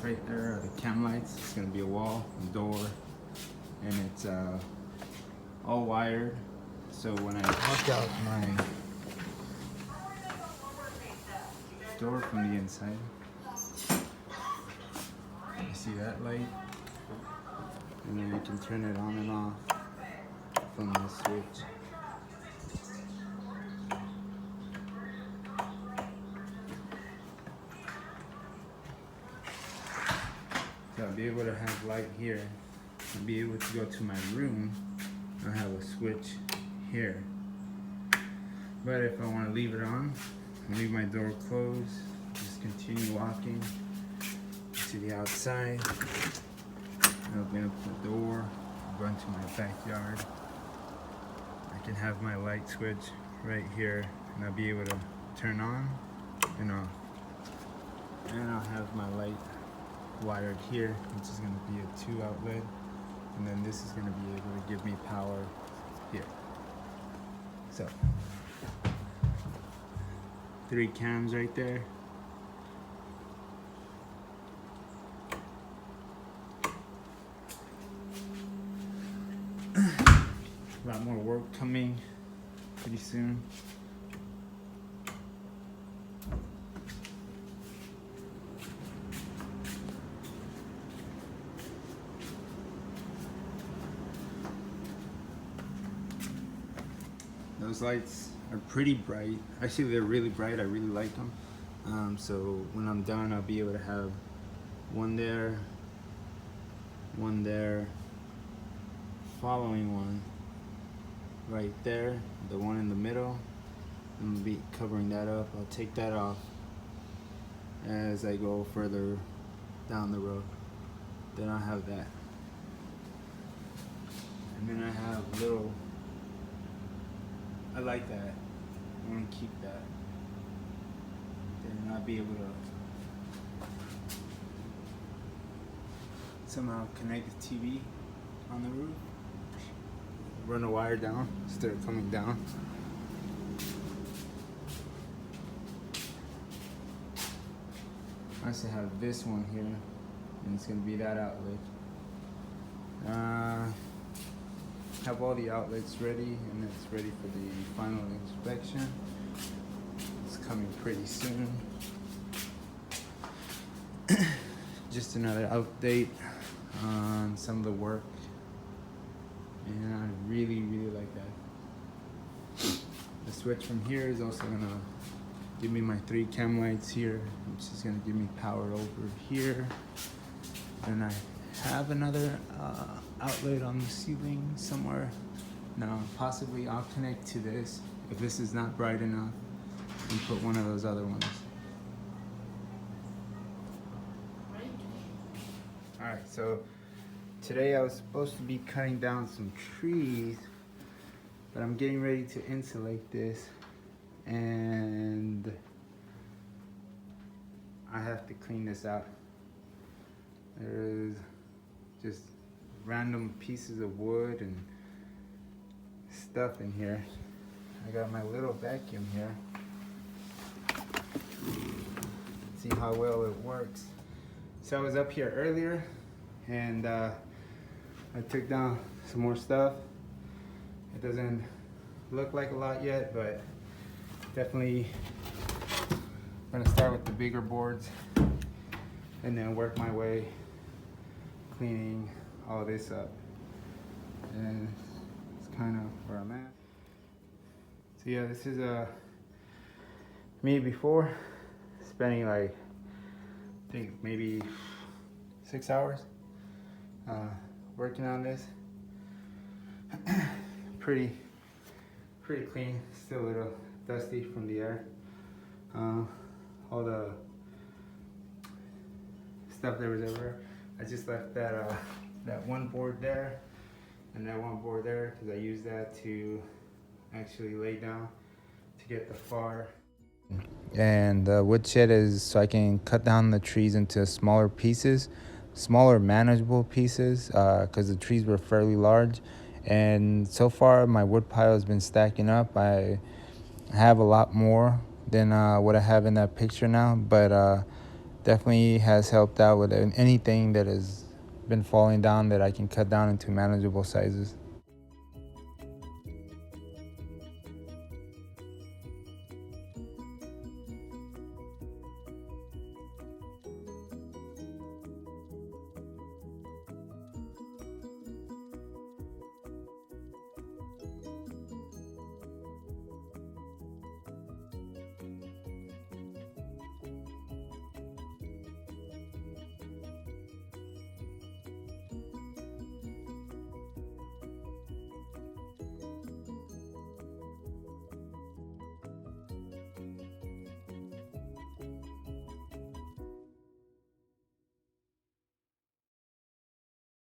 right there are the cam lights. It's gonna be a wall, a door, and it's all wired. So when I walk out my door from the inside, you see that light, and then you can turn it on and off from the switch. So I'll be able to have light here. I'll be able to go to my room. I'll have a switch here. But if I want to leave it on, I'll leave my door closed, just continue walking to the outside, open up the door, go into my backyard. I can have my light switch right here, and I'll be able to turn on and off. And I'll have my light wired here, which is going to be a 2 outlet, and then this is going to be able to give me power here. So 3 cams right there. A lot more work coming pretty soon. Those lights are pretty bright. Actually, they're really bright. I really like them. So when I'm done, I'll be able to have one there, following one right there, the one in the middle. I'm gonna be covering that up. I'll take that off as I go further down the road. Then I'll have that. And then I have little, I like that. I want to keep that. Then I'll be able to somehow connect the TV on the roof. Run a wire down instead of coming down. I also have this one here, and it's going to be that outlet. Have all the outlets ready, and it's ready for the final inspection. It's coming pretty soon. Just another update on some of the work, and I really like that. The switch from here is also gonna give me my 3 cam lights here, which is gonna give me power over here. And I have another outlet on the ceiling somewhere. Now, possibly I'll connect to this if this is not bright enough, and put one of those other ones. Alright, so today I was supposed to be cutting down some trees, but I'm getting ready to insulate this, and I have to clean this out. There's just random pieces of wood and stuff in here. I got my little vacuum here. See how well it works. So I was up here earlier, and I took down some more stuff. It doesn't look like a lot yet, but definitely I'm gonna start with the bigger boards and then work my way cleaning all this up. And it's kind of where I'm at. So yeah, this is me before spending like, I think maybe 6 hours working on this. pretty clean, still a little dusty from the air. All the stuff that was everywhere. I just left that one board there and that one board there because I used that to actually lay down to get the far. And the wood shed is so I can cut down the trees into smaller pieces, smaller manageable pieces, because the trees were fairly large. And so far my wood pile has been stacking up. I have a lot more than what I have in that picture now, but Definitely has helped out with anything that has been falling down that I can cut down into manageable sizes.